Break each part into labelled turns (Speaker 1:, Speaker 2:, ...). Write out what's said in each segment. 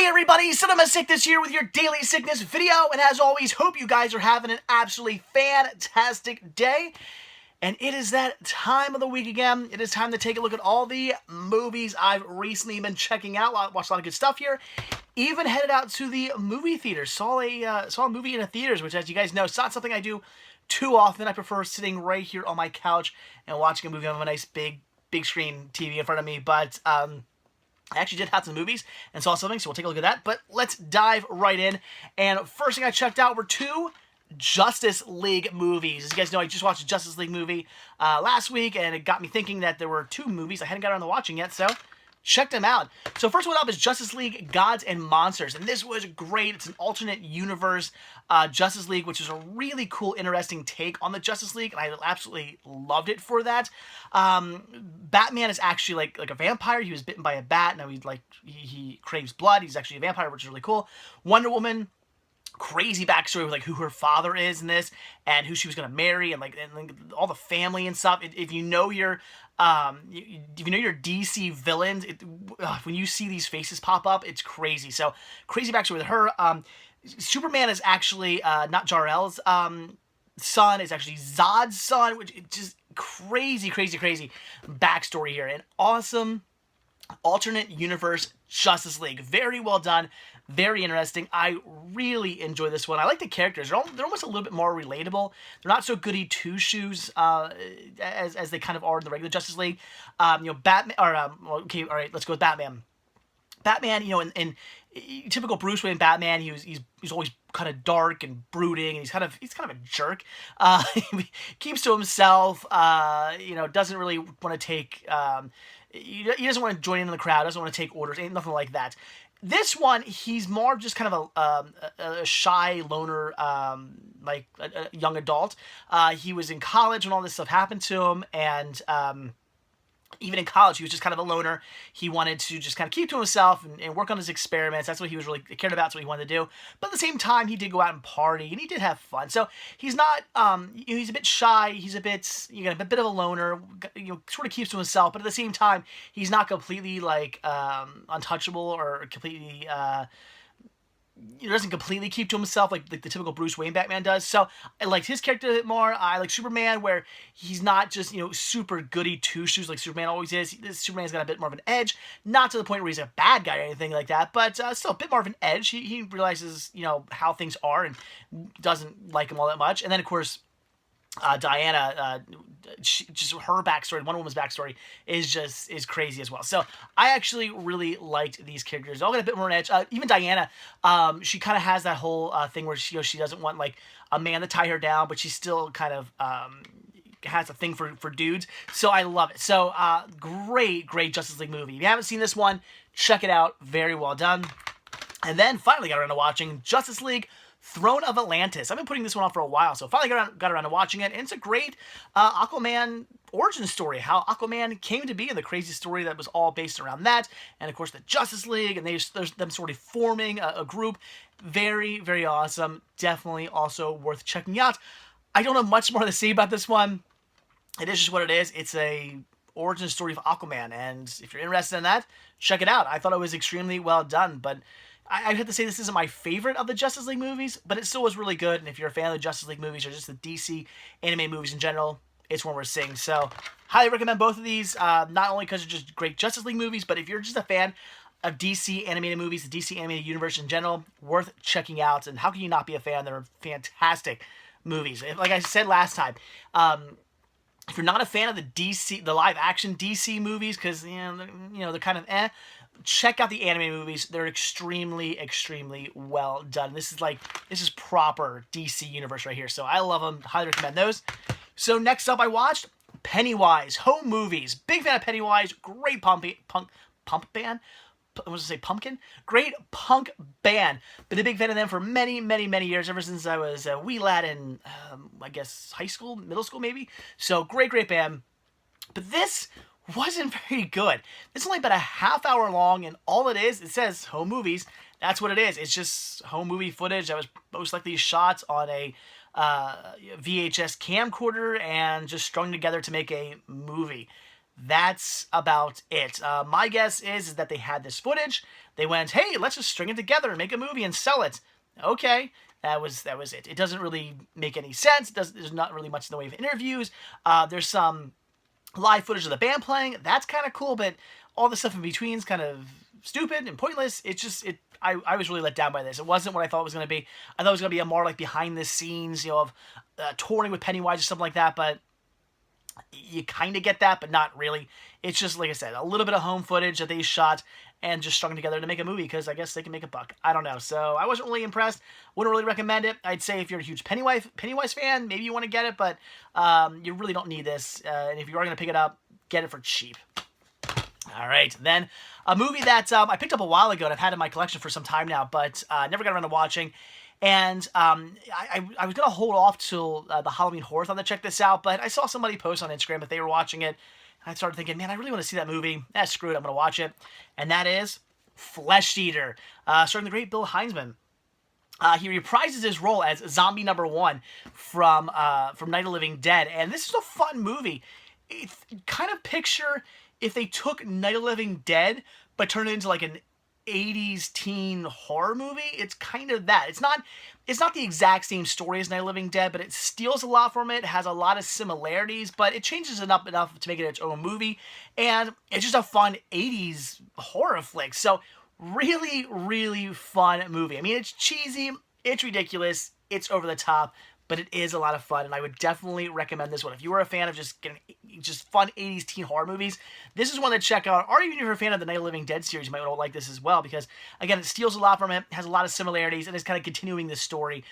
Speaker 1: Hey everybody, Cinema Sickness here with your Daily Sickness video, and as always, hope you guys are having an absolutely fantastic day. And it is that time of the week again. It is time to take a look at all the movies I've recently been checking out. Watched a lot of good stuff here. Even headed out to the movie theater. Saw a movie in the theaters, which, as you guys know, is not something I do too often. I prefer sitting right here on my couch and watching a movie on a nice big screen TV in front of me. But I actually did have some movies and saw something, so we'll take a look at that. But let's dive right in. And first thing I checked out were two Justice League movies. As you guys know, I just watched a Justice League movie last week, and it got me thinking that there were two movies I hadn't got around to watching yet, so check them out. So first one up is Justice League Gods and Monsters, and this was great. It's an alternate universe Justice League, which is a really cool, interesting take on the Justice League, and I absolutely loved it for that. Batman is actually like a vampire. He was bitten by a bat. Now he craves blood. He's actually a vampire, which is really cool. Wonder Woman, crazy backstory with who her father is in this and who she was gonna marry and all the family and stuff. If you know your if you know your DC villains, when you see these faces pop up, it's crazy. So crazy backstory with her. Superman is actually not Jor-El's son. It's actually Zod's son, which is just crazy backstory here. An awesome alternate universe Justice League. Very well done. Very interesting. I really enjoy this one. I like the characters. They're almost a little bit more relatable. They're not so goody two-shoes as they kind of are in the regular Justice League. Batman. Okay, all right. Let's go with Batman. Batman, in typical Bruce Wayne Batman, he's always kind of dark and brooding, and he's kind of a jerk. He keeps to himself. Doesn't really want to take. He doesn't want to join in the crowd. Doesn't want to take orders. Ain't nothing like that. This one, he's more just kind of a shy loner, like a young adult. He was in college when all this stuff happened to him, and even in college, he was just kind of a loner. He wanted to just kind of keep to himself and work on his experiments. That's what he was really cared about. That's what he wanted to do. But at the same time, he did go out and party, and he did have fun. So he's not, he's a bit shy. He's a bit, a bit of a loner. Sort of keeps to himself. But at the same time, he's not completely untouchable or completely. He doesn't completely keep to himself like the typical Bruce Wayne Batman does. So I liked his character a bit more. I like Superman, where he's not just, super goody two-shoes like Superman always is. Superman's got a bit more of an edge. Not to the point where he's a bad guy or anything like that, but still a bit more of an edge. He realizes, how things are and doesn't like them all that much. And then, of course, Diana, just her backstory, Wonder Woman's backstory is crazy as well. So I actually really liked these characters. They all got a bit more an edge. Even Diana, she kind of has that whole thing where she doesn't want a man to tie her down, but she still kind of has a thing for dudes. So I love it. So great Justice League movie. If you haven't seen this one, check it out. Very well done. And then finally got around to watching Justice League Throne of Atlantis. I've been putting this one off for a while, so finally got around to watching it, and it's a great Aquaman origin story, how Aquaman came to be, and the crazy story that was all based around that, and of course the Justice League, and there's them sort of forming a group. Very awesome. Definitely also worth checking out. I don't have much more to say about this one. It is just what it is. It's a origin story of Aquaman, and if you're interested in that, check it out. I thought it was extremely well done, but I have to say this isn't my favorite of the Justice League movies, but it still was really good. And if you're a fan of the Justice League movies or just the DC anime movies in general, it's one worth seeing. So, highly recommend both of these. Not only because they're just great Justice League movies, but if you're just a fan of DC animated movies, the DC animated universe in general, worth checking out. And how can you not be a fan? They're fantastic movies. Like I said last time, if you're not a fan of the live action DC movies, because they're kind of check out the anime movies. They're extremely well done. This is proper DC universe right here. So I love them. Highly recommend those. So next up, I watched Pennywise home movies. Big fan of Pennywise. Great punk band. I was to say pumpkin. Great punk band. Been a big fan of them for many years. Ever since I was a wee lad in I guess high school, middle school maybe. So great band. But this wasn't very good. It's only about a half hour long, and all it says home movies. That's what it is. It's just home movie footage that was most likely shot on a VHS camcorder and just strung together to make a movie. That's about it. My guess is that they had this footage. They went, hey, let's just string it together and make a movie and sell it. Okay, that was it. It doesn't really make any sense. There's not really much in the way of interviews. There's some live footage of the band playing. That's kind of cool, but all the stuff in between is kind of stupid and pointless. I was really let down by this. It wasn't what I thought it was going to be. I thought it was going to be a more like behind the scenes, of touring with Pennywise or something like that, but you kind of get that, but not really. It's just, like I said, a little bit of home footage that they shot and just strung together to make a movie because I guess they can make a buck. I don't know. So I wasn't really impressed. Wouldn't really recommend it. I'd say if you're a huge Pennywise fan, maybe you want to get it, but you really don't need this. And if you are going to pick it up, get it for cheap. All right, then a movie that I picked up a while ago and I've had in my collection for some time now, but never got around to watching. And I was going to hold off till the Halloween Horror-thon to check this out, but I saw somebody post on Instagram that they were watching it. And I started thinking, man, I really want to see that movie. Screw it, I'm going to watch it. And that is Flesh Eater, starring the great Bill Huntsman. He reprises his role as zombie number 1 from Night of the Living Dead. And this is a fun movie. It's kind of picture if they took Night of the Living Dead, but turned it into like an 80s teen horror movie. It's kind of that. It's not the exact same story as Night of the Living Dead, but it steals a lot from it, has a lot of similarities, but it changes it up enough to make it its own movie, and it's just a fun 80s horror flick. So really, really fun movie. I mean, it's cheesy, it's ridiculous, it's over the top, but it is a lot of fun, and I would definitely recommend this one. If you were a fan of just fun 80s teen horror movies, this is one to check out. Or even if you're a fan of the Night of the Living Dead series, you might want to like this as well, because, again, it steals a lot from it, has a lot of similarities, and is kind of continuing this story,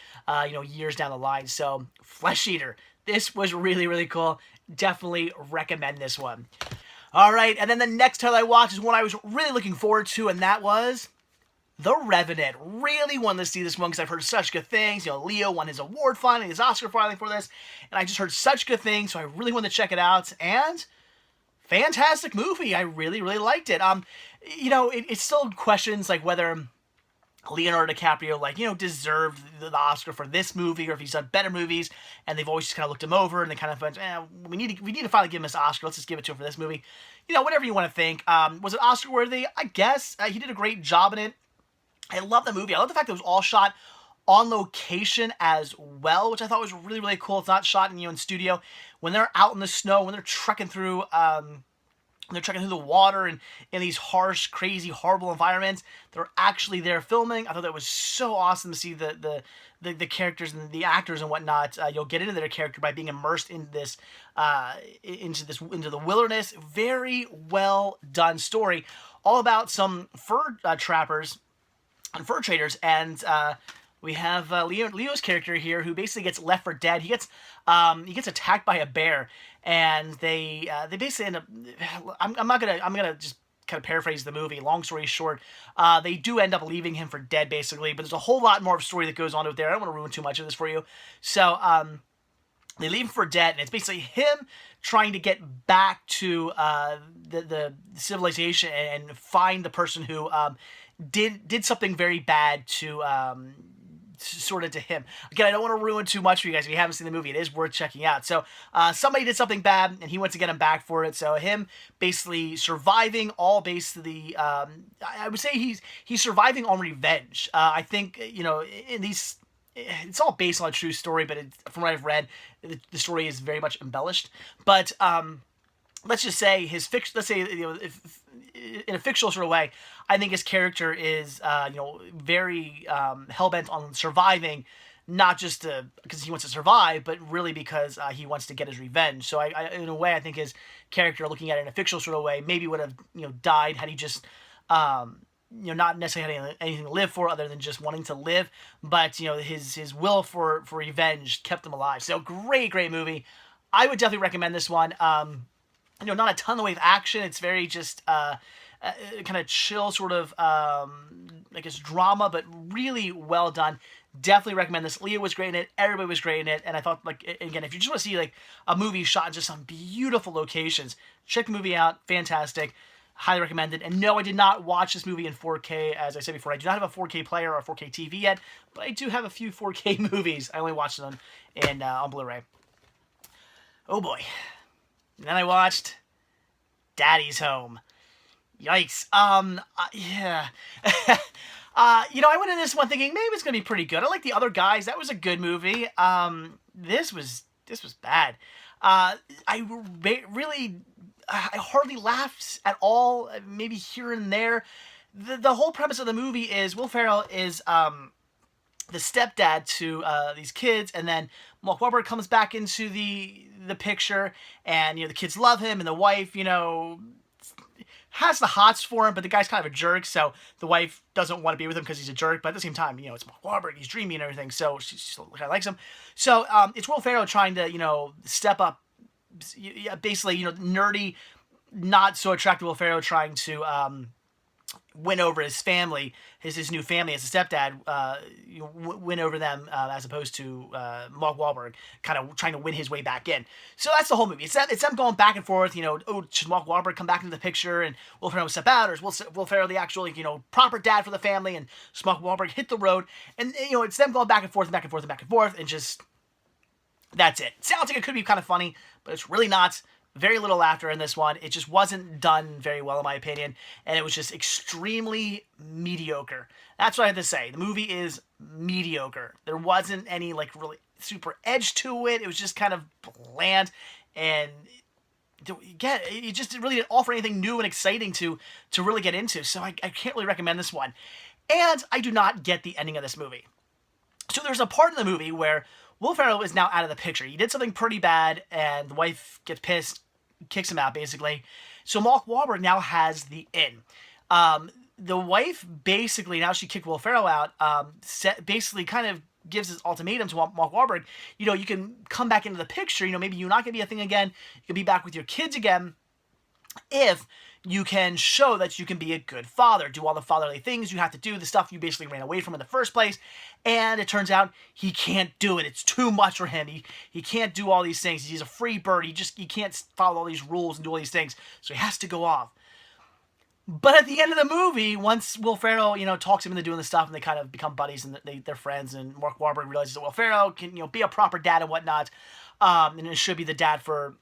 Speaker 1: years down the line. So, Flesh Eater. This was really, really cool. Definitely recommend this one. All right, and then the next title I watched is one I was really looking forward to, and that was The Revenant. Really wanted to see this one because I've heard such good things. Leo won his award finally, his Oscar finally for this, and I just heard such good things, so I really wanted to check it out, and fantastic movie. I really, really liked it. It still questions, like, whether Leonardo DiCaprio, deserved the Oscar for this movie, or if he's done better movies, and they've always just kind of looked him over, and they kind of went, we need to finally give him this Oscar. Let's just give it to him for this movie. Whatever you want to think. Was it Oscar worthy? I guess. He did a great job in it. I love the movie. I love the fact that it was all shot on location as well, which I thought was really, really cool. It's not shot in studio. When they're out in the snow, when they're trekking through the water and in these harsh, crazy, horrible environments, they're actually there filming. I thought that was so awesome to see the characters and the actors and whatnot. You'll get into their character by being immersed in this into the wilderness. Very well done story, all about some fur trappers and fur traders, and we have Leo's character here, who basically gets left for dead. He gets attacked by a bear, and they basically end up. I'm gonna just kind of paraphrase the movie. Long story short, they do end up leaving him for dead, basically. But there's a whole lot more of story that goes on with there. I don't want to ruin too much of this for you. So they leave him for dead, and it's basically him trying to get back to the civilization and find the person who did something very bad to him. Again, I don't want to ruin too much for you guys. If you haven't seen the movie, it is worth checking out. So somebody did something bad, and he wants to get him back for it. So him basically surviving, all basically, I would say he's surviving on revenge. I think, in these, it's all based on a true story, but from what I've read, the story is very much embellished. But let's just say if in a fictional sort of way, I think his character is, very hell-bent on surviving, not just because he wants to survive, but really because he wants to get his revenge. So I in a way, I think his character, looking at it in a fictional sort of way, maybe would have, died had he just, not necessarily had anything to live for other than just wanting to live. But, his will for revenge kept him alive. So great, great movie. I would definitely recommend this one. Not a ton in the way of action. It's very just kind of chill sort of, drama, but really well done. Definitely recommend this. Leo was great in it. Everybody was great in it. And I thought, again, if you just want to see, a movie shot in just some beautiful locations, check the movie out. Fantastic. Highly recommended. And no, I did not watch this movie in 4K. As I said before, I do not have a 4K player or a 4K TV yet, but I do have a few 4K movies. I only watched them on Blu-ray. Oh boy. And then I watched Daddy's home. Yikes. Yeah. I went in this one thinking maybe it's gonna be pretty good. I like The Other Guys. That was a good movie. This was bad. I hardly laughed at all. Maybe here and there. The whole premise of the movie is Will Ferrell is the stepdad to these kids, and then Mark Wahlberg comes back into the picture, and the kids love him, and the wife has the hots for him, but the guy's kind of a jerk, so the wife doesn't want to be with him because he's a jerk, but at the same time, it's Mark Wahlberg, he's dreamy and everything, so she still kind of likes him. So it's Will Ferrell trying to step up, basically nerdy, not so attractive Will Ferrell trying to win over his family, his new family as a stepdad, win over them as opposed to Mark Wahlberg kind of trying to win his way back in. So that's the whole movie. It's them going back and forth. Should Mark Wahlberg come back into the picture and Will Ferrell step out, or is Will Ferrell the actual proper dad for the family, and Mark Wahlberg hit the road? And it's them going back and forth and back and forth and back and forth, and just that's it. Sounds like it could be kind of funny, but it's really not. Very little laughter in this one. It just wasn't done very well, in my opinion, and it was just extremely mediocre. That's what I have to say. The movie is mediocre. There wasn't any really super edge to it. It was just kind of bland, and it just really didn't offer anything new and exciting to really get into. So I can't really recommend this one. And I do not get the ending of this movie. So there's a part in the movie where Will Ferrell is now out of the picture. He did something pretty bad, and the wife gets pissed, kicks him out, basically. So Mark Wahlberg now has the in. The wife basically, now she kicked Will Ferrell out, basically kind of gives this ultimatum to Mark Wahlberg. You can come back into the picture. Maybe you're not going to be a thing again. You can be back with your kids again if you can show that you can be a good father, do all the fatherly things you have to do, the stuff you basically ran away from in the first place. And it turns out he can't do it. It's too much for him. He can't do all these things. He's a free bird. He can't follow all these rules and do all these things. So he has to go off. But at the end of the movie, once Will Ferrell, talks him into doing the stuff, and they kind of become buddies and they're friends, and Mark Wahlberg realizes that Will Ferrell can, be a proper dad and whatnot, and it should be the dad for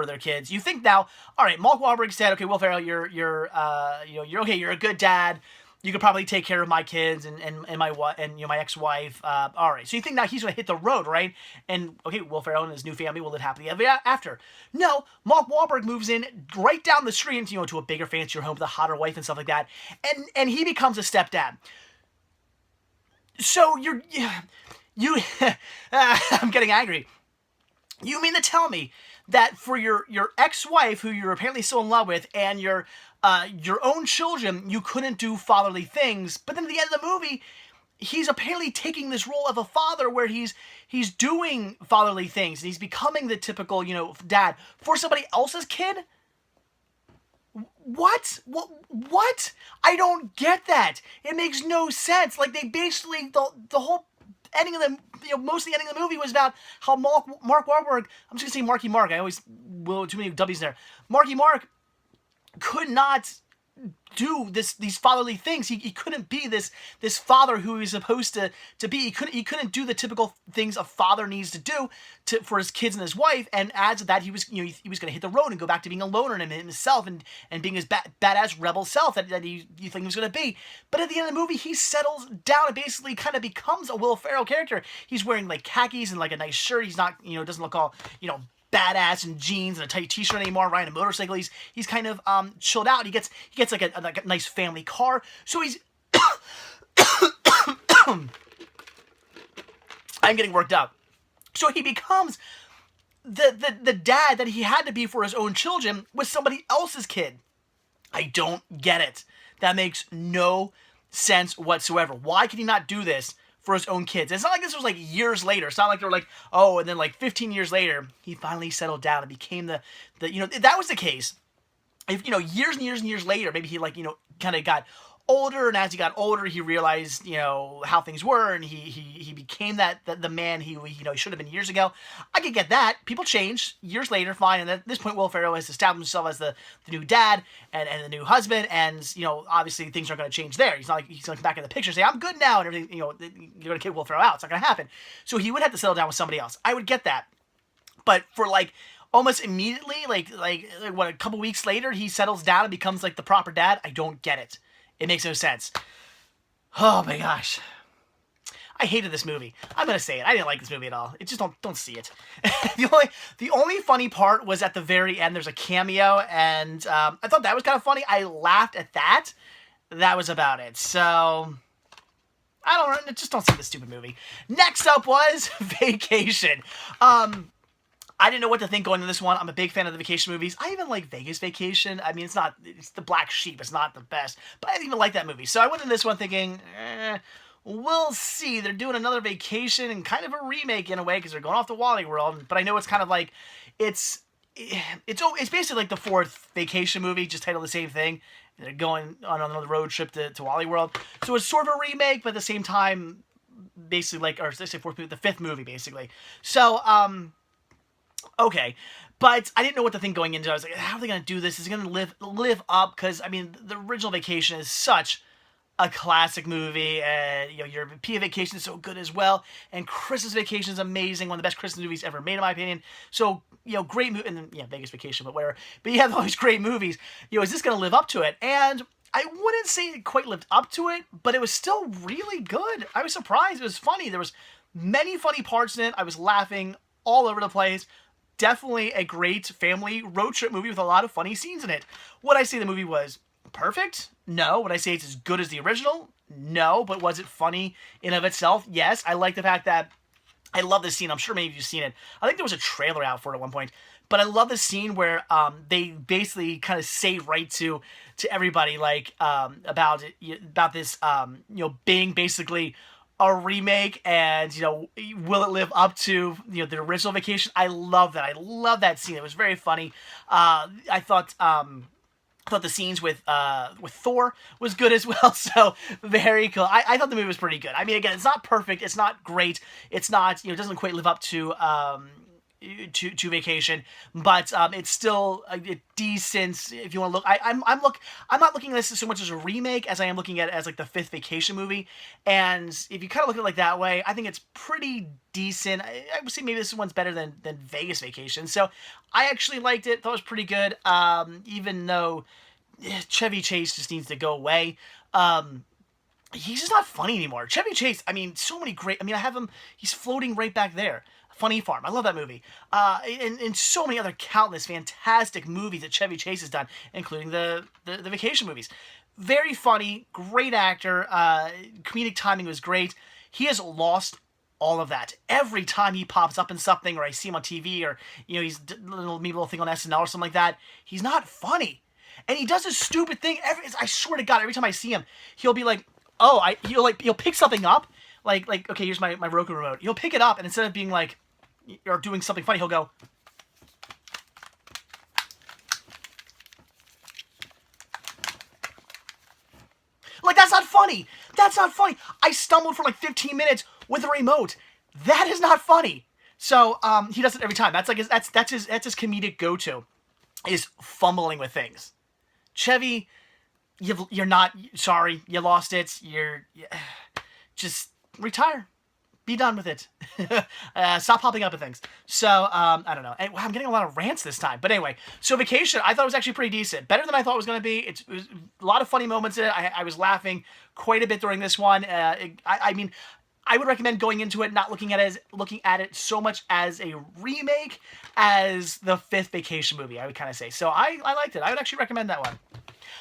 Speaker 1: their kids. You think now, all right, Mark Wahlberg said, okay, Will Ferrell, you're okay, you're a good dad. You could probably take care of my kids and my ex-wife. All right, so you think now he's gonna hit the road, right? And okay, Will Ferrell and his new family will live happily ever after. No, Mark Wahlberg moves in right down the street, to a bigger, fancier home with a hotter wife and stuff like that, and he becomes a stepdad. So I'm getting angry. You mean to tell me that for your ex-wife, who you're apparently so in love with, and your own children, you couldn't do fatherly things, but then at the end of the movie, he's apparently taking this role of a father where he's doing fatherly things, and he's becoming the typical, dad for somebody else's kid? What? I don't get that. It makes no sense. They basically, the whole ending of the, most of the ending of the movie was about how Mark Wahlberg, I'm just gonna say Marky Mark, I always will, too many W's in there. Marky Mark could not do these fatherly things. He couldn't be this father who he's supposed to be. He couldn't do the typical things a father needs to do for his kids and his wife. And adds to that, he was going to hit the road and go back to being a loner and himself and being his badass rebel self that you think he was going to be. But at the end of the movie, he settles down and basically kind of becomes a Will Ferrell character. He's wearing khakis and a nice shirt. He's not doesn't look all badass in jeans and a tight t-shirt anymore, riding a motorcycle. He's kind of chilled out. He gets a nice family car. So he's I'm getting worked up. So he becomes the dad that he had to be for his own children with somebody else's kid. I don't get it. That makes no sense whatsoever. Why can he not do this for his own kids? It's not like this was years later. It's not like they were and then 15 years later, he finally settled down and became the if that was the case, if, years and years and years later, maybe he kind of got older, and as he got older, he realized, how things were, and he became the man he should have been years ago. I could get that. People change years later, fine. And at this point, Will Ferrell has established himself as the new dad and the new husband, and obviously things aren't going to change there. He's not like he's going to come back in the picture and say, I'm good now, and everything. You're going to kick Will Ferrell out. It's not going to happen. So he would have to settle down with somebody else. I would get that. But for almost immediately, like what, a couple weeks later, he settles down and becomes like the proper dad. I don't get it. It makes no sense. Oh my gosh. I hated this movie. I'm gonna say it. I didn't like this movie at all. It just don't see it. the only funny part was at the very end. There's a cameo, and I thought that was kind of funny. I laughed at that. That was about it. So I just don't see this stupid movie. Next up was Vacation. I didn't know what to think going into this one. I'm a big fan of the vacation movies. I even like Vegas Vacation. I mean, it's the black sheep. It's not the best, but I didn't even like that movie. So I went into this one thinking, we'll see. They're doing another vacation and kind of a remake in a way because they're going off to Wally World. But I know it's kind of like, it's basically like the fourth vacation movie, just titled the same thing. They're going on another road trip to Wally World. So it's sort of a remake, but at the same time, basically like, or let's say the fifth movie, basically. So, okay, but I didn't know what to think going into it. I was like, how are they going to do this? Is it going to live up? Because, I mean, the original Vacation is such a classic movie, and, you know, European Vacation is so good as well, and Christmas Vacation is amazing, one of the best Christmas movies ever made, in my opinion. So, you know, great movie, and then, yeah, Vegas Vacation, but whatever. But you have all these great movies. You know, is this going to live up to it? And I wouldn't say it quite lived up to it, but it was still really good. I was surprised. It was funny. There was many funny parts in it. I was laughing all over the place. Definitely a great family road trip movie with a lot of funny scenes in it. Would I say the movie was perfect? No. Would I say it's as good as the original? No. But was it funny in of itself? Yes. I like the fact that I love this scene. I'm sure many of you have seen it. I think there was a trailer out for it at one point. But I love the scene where they basically kind of say right to everybody like about this being basically a remake, and, you know, will it live up to, you know, the original Vacation? I love that. I love that scene. It was very funny. I thought the scenes with Thor was good as well. So very cool. I thought the movie was pretty good. I mean, again, it's not perfect. It's not great. It's not, you know, it doesn't quite live up to Vacation, but it's still a decent, if you want to look. I'm not looking at this so much as a remake as I am looking at it as like the fifth Vacation movie. And if you kind of look at it like that way, I think it's pretty decent. I would say maybe this one's better than Vegas Vacation. So I actually liked it. Thought it was pretty good. Even though Chevy Chase just needs to go away. He's just not funny anymore. Chevy Chase, I mean, so many great. I mean, I have him. He's floating right back there. Funny Farm. I love that movie. And so many other countless fantastic movies that Chevy Chase has done, including the Vacation movies. Very funny, great actor. Comedic timing was great. He has lost all of that. Every time he pops up in something, or I see him on TV, or, you know, he's maybe a little thing on SNL or something like that, he's not funny. And he does this stupid thing. I swear to God, every time I see him, he'll be like, he'll pick something up. Like, okay, here's my Roku remote. He'll pick it up, and instead of being like, or doing something funny, he'll go, like, that's not funny. That's not funny. I stumbled for like 15 minutes with a remote. That is not funny. So he does it every time. That's like that's his comedic go-to, is fumbling with things. Chevy, you're not sorry. You lost it. Just retire. Be done with it. Stop popping up at things. So, I don't know. And, wow, I'm getting a lot of rants this time. But anyway, so Vacation, I thought it was actually pretty decent. Better than I thought it was going to be. It was a lot of funny moments in it. I was laughing quite a bit during this one. I mean, I would recommend going into it, not looking at it so much as a remake as the fifth Vacation movie, I would kind of say. So I liked it. I would actually recommend that one.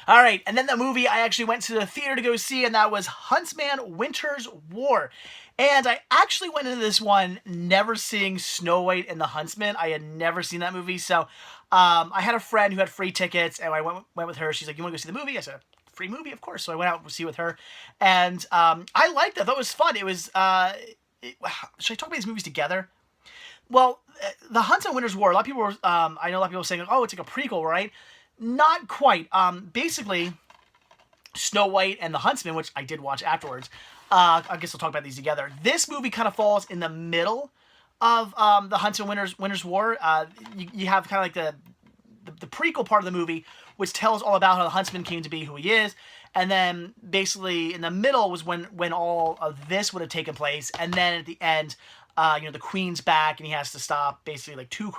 Speaker 1: All right, and then the movie I actually went to the theater to go see, and that was Huntsman Winter's War. And I actually went into this one never seeing Snow White and the Huntsman. I had never seen that movie, so I had a friend who had free tickets, and I went with her. She's like, you want to go see the movie? I said, free movie? Of course. So I went out to see with her, and I liked it. I thought it was fun. It was, should I talk about these movies together? Well, the Huntsman Winter's War, a lot of people were, I know a lot of people were saying, oh, it's like a prequel, right? Not quite. Basically, Snow White and the Huntsman, which I did watch afterwards, I guess we'll talk about these together. This movie kind of falls in the middle of the Huntsman Winter's War. You have kind of like the prequel part of the movie, which tells all about how the Huntsman came to be who he is. And then basically in the middle was when all of this would have taken place. And then at the end, The queen's back, and he has to stop basically like two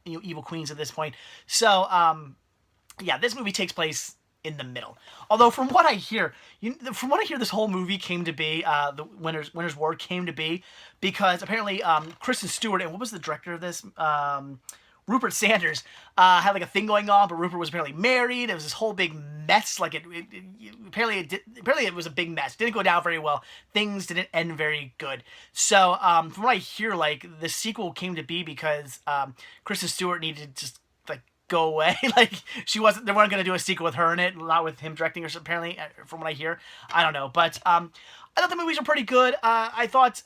Speaker 1: evil queens at this point. So yeah, this movie takes place in the middle. Although from what I hear, this whole movie came to be, the Winter's War came to be because apparently Kristen Stewart, and what was the director of this? Rupert Sanders had like a thing going on, but Rupert was apparently married. It was this whole big mess. Like apparently it was a big mess. Didn't go down very well. Things didn't end very good. So from what I hear, like the sequel came to be because Kristen Stewart needed to just like go away. Like they weren't going to do a sequel with her in it, not with him directing her. Apparently, from what I hear, I don't know. But I thought the movies were pretty good. I thought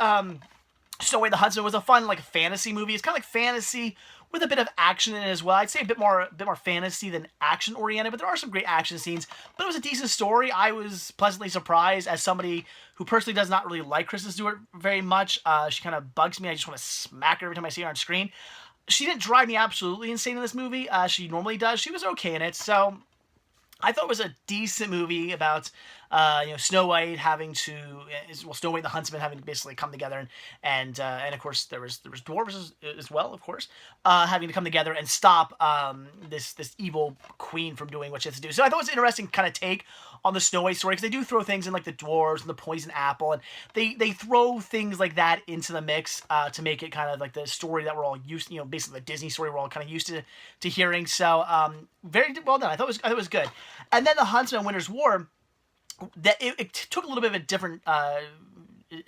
Speaker 1: Snow White the Huntsman was a fun like fantasy movie. It's kind of like fantasy with a bit of action in it as well. I'd say a bit more fantasy than action oriented, but there are some great action scenes. But it was a decent story. I was pleasantly surprised as somebody who personally does not really like Kristen Stewart very much. She kind of bugs me. I just want to smack her every time I see her on screen. She didn't drive me absolutely insane in this movie. She normally does. She was okay in it. So I thought it was a decent movie about Snow White having to, Snow White and the Huntsman having to basically come together, and of course there was dwarves as well, of course, having to come together and stop this evil queen from doing what she has to do. So I thought it was an interesting kind of take on the Snow White story, because they do throw things in like the dwarves and the poison apple, and they throw things like that into the mix to make it kind of like the story that we're all used to, basically the Disney story we're all kind of used to hearing. So very well done. I thought it was good. And then the Huntsman Winter's War, that it took a little bit of a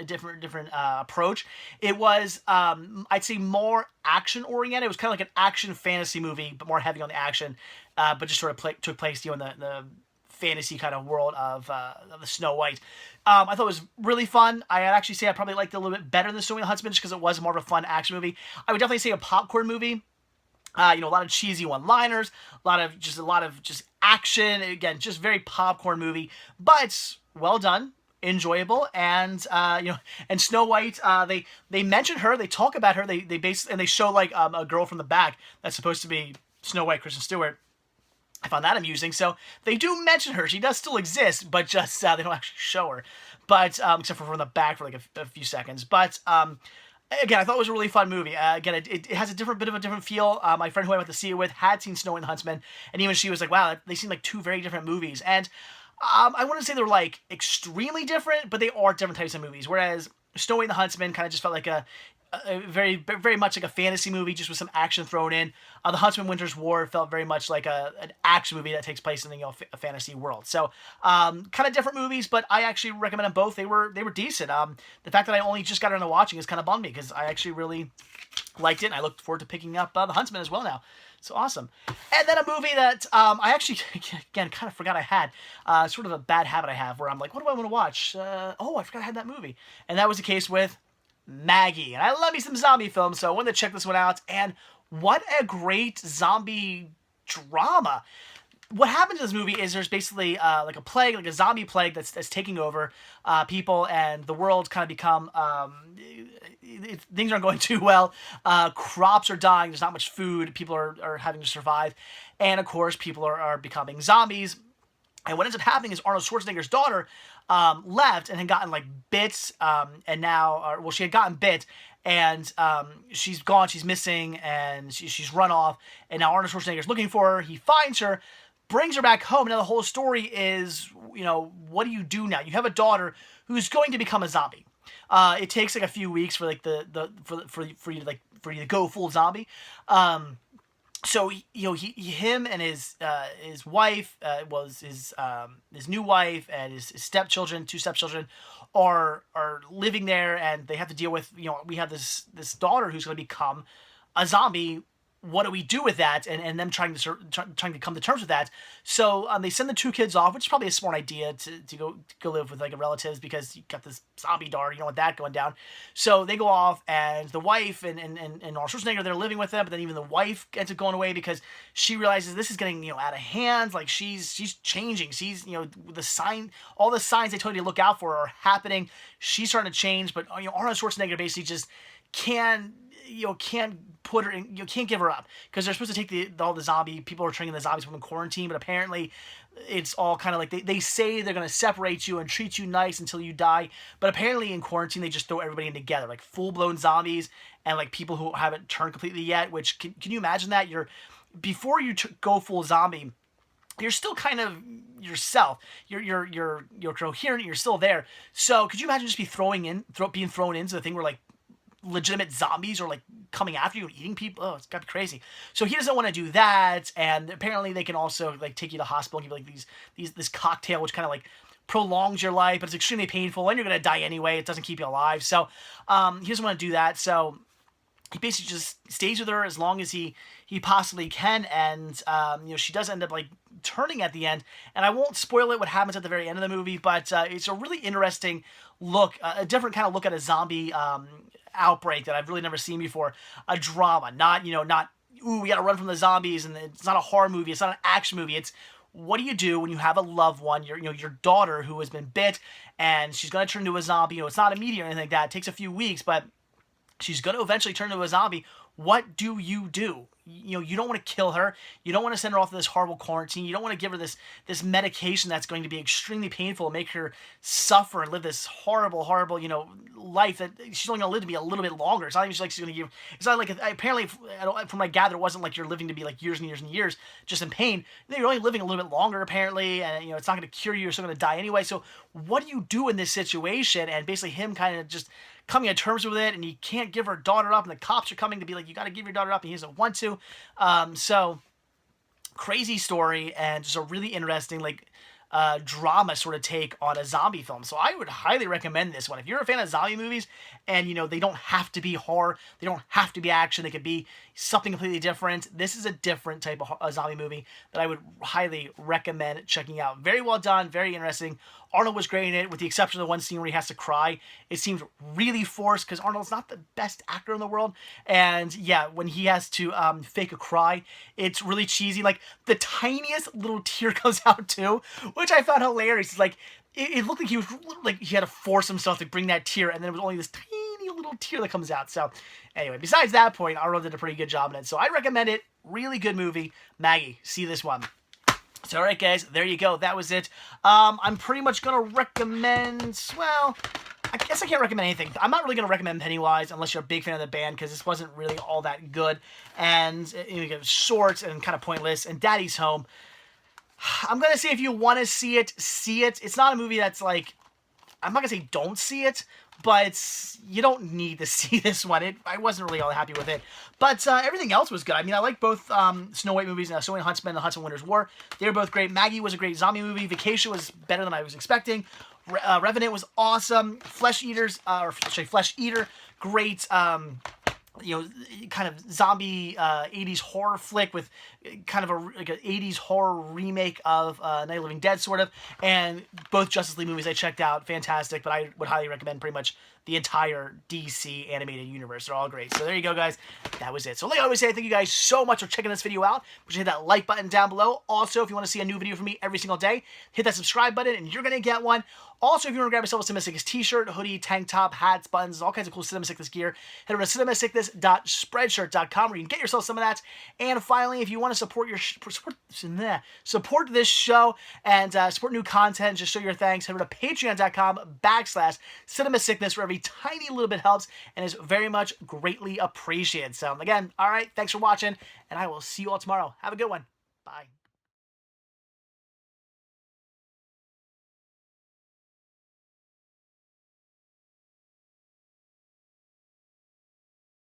Speaker 1: different approach. It was I'd say more action oriented. It was kind of like an action fantasy movie, but more heavy on the action, but just sort of took place in the fantasy kind of world of the Snow White. I thought it was really fun. I'd actually say I probably liked it a little bit better than Snow White and the Huntsman, just because it was more of a fun action movie. I would definitely say a popcorn movie. A lot of cheesy one-liners, a lot of just action. Again, just very popcorn movie, but well done, enjoyable, and and Snow White. They mention her, they talk about her, they basically, and they show like a girl from the back that's supposed to be Snow White, Kristen Stewart. I found that amusing. So they do mention her. She does still exist, but just they don't actually show her. But except for from the back for like a few seconds. But again, I thought it was a really fun movie. Again, it has a bit of a different feel. My friend who I went to see it with had seen Snow White and the Huntsman, and even she was like, wow, they seem like two very different movies. And I wouldn't say they're like extremely different, but they are different types of movies. Whereas Snow White and the Huntsman kind of just felt like a very, very much like a fantasy movie, just with some action thrown in. The Huntsman Winter's War felt very much like an action movie that takes place in a fantasy world. So kind of different movies, but I actually recommend them both. They were decent. The fact that I only just got around to watching is kind of bummed me, because I actually really liked it, and I look forward to picking up The Huntsman as well now. So awesome. And then a movie that I actually, again, kind of forgot I had. Sort of a bad habit I have where I'm like, what do I want to watch? I forgot I had that movie. And that was the case with Maggie. And I love me some zombie films, so I wanted to check this one out. And what a great zombie drama. What happens in this movie is there's basically like a plague, like a zombie plague that's taking over people, and the world's kind of become things aren't going too well. Crops are dying. There's not much food. People are having to survive, and of course, people are becoming zombies. And what ends up happening is Arnold Schwarzenegger's daughter left and had gotten like bits, and now, she had gotten bit, and she's gone, she's missing, and she's run off, and now Arnold Schwarzenegger's looking for her. He finds her, brings her back home. Now the whole story is, what do you do now? You have a daughter who's going to become a zombie. It takes like a few weeks for like for you to go full zombie. So him and his wife, his new wife and his two stepchildren, are living there, and they have to deal with, we have this daughter who's going to become a zombie. What do we do with that? And them trying to come to terms with that. So they send the two kids off, which is probably a smart idea to go live with like a relatives, because you got this zombie daughter, you don't want that going down. So they go off, and the wife and Arnold Schwarzenegger, they're living with them, but then even the wife ends up going away because she realizes this is getting out of hand. Like she's changing. She's all the signs they told you to look out for are happening. She's starting to change, but Arnold Schwarzenegger basically just can't put her in, can't give her up, because they're supposed to take all the zombie people are training the zombies from in quarantine, but apparently it's all kind of like they say they're going to separate you and treat you nice until you die, but apparently in quarantine they just throw everybody in together, like full-blown zombies and like people who haven't turned completely yet, which can you imagine that? Before you go full zombie, you're still kind of yourself. You're coherent. You're still there. So could you imagine just being thrown into the thing where like legitimate zombies are like coming after you and eating people? Oh, it's gotta be crazy. So he doesn't want to do that. And apparently they can also like take you to the hospital and give you like this cocktail, which kind of like prolongs your life, but it's extremely painful and you're gonna die anyway. It doesn't keep you alive. So he doesn't want to do that. So he basically just stays with her as long as he possibly can, and she does end up like turning at the end, and I won't spoil it what happens at the very end of the movie, but it's a really interesting look, a different kind of look at a zombie outbreak that I've really never seen before. A drama, not ooh, we gotta run from the zombies, and it's not a horror movie, it's not an action movie. It's what do you do when you have a loved one, your daughter who has been bit, and she's gonna turn into a zombie. It's not immediate or anything like that. It takes a few weeks, but she's going to eventually turn into a zombie. What do? You don't want to kill her. You don't want to send her off to this horrible quarantine. You don't want to give her this medication that's going to be extremely painful and make her suffer and live this horrible, life that she's only going to live to be a little bit longer. It's not even like she's going to give. It's not like, apparently, from what I gather, it wasn't like you're living to be like years and years and years just in pain. You're only living a little bit longer, apparently, and it's not going to cure you. You're still going to die anyway. So what do you do in this situation? And basically him kind of just coming to terms with it, and he can't give her daughter up, and the cops are coming to be like, you got to give your daughter up, and he doesn't want to. So crazy story, and just a really interesting drama sort of take on a zombie film. So I would highly recommend this one if you're a fan of zombie movies, and they don't have to be horror, they don't have to be action, they could be something completely different. This is a different type of zombie movie that I would highly recommend checking out. Very well done, very interesting. Arnold was great in it, with the exception of the one scene where he has to cry. It seems really forced, because Arnold's not the best actor in the world. And yeah, when he has to fake a cry, it's really cheesy. Like, the tiniest little tear comes out too, which I found hilarious. It's like, it looked like he had to force himself to bring that tear, and then it was only this tiny little tear that comes out. So anyway, besides that point, Arnold did a pretty good job in it. So I recommend it. Really good movie. Maggie, see this one. So, alright guys, there you go. That was it. I'm pretty much going to recommend, well, I guess I can't recommend anything. I'm not really going to recommend Pennywise unless you're a big fan of the band, because this wasn't really all that good. And it was short and kind of pointless. And Daddy's Home, I'm going to say if you want to see it, see it. It's not a movie that's like, I'm not going to say don't see it, but you don't need to see this one. I wasn't really all happy with it. But everything else was good. I mean, I like both Snow White movies, Snow White Huntsman and The Huntsman Winter's War. They were both great. Maggie was a great zombie movie. Vacation was better than I was expecting. Revenant was awesome. Flesh Eater, great. Kind of zombie 80s horror flick with kind of an 80s horror remake of Night of the Living Dead, sort of. And both Justice League movies I checked out, fantastic, but I would highly recommend pretty much the entire DC animated universe. They're all great. So there you go, guys. That was it. So like I always say, thank you guys so much for checking this video out. Please hit that like button down below. Also, if you want to see a new video from me every single day, hit that subscribe button and you're going to get one. Also, if you want to grab yourself a Cinema Sickness t-shirt, hoodie, tank top, hats, buttons, all kinds of cool Cinema Sickness gear, head over to cinemasickness.spreadshirt.com where you can get yourself some of that. And finally, if you want to support this show and support new content, just show your thanks, head over to patreon.com/cinemasickness, where every tiny little bit helps and is very much greatly appreciated. So again, all right, thanks for watching, and I will see you all tomorrow. Have a good one. Bye.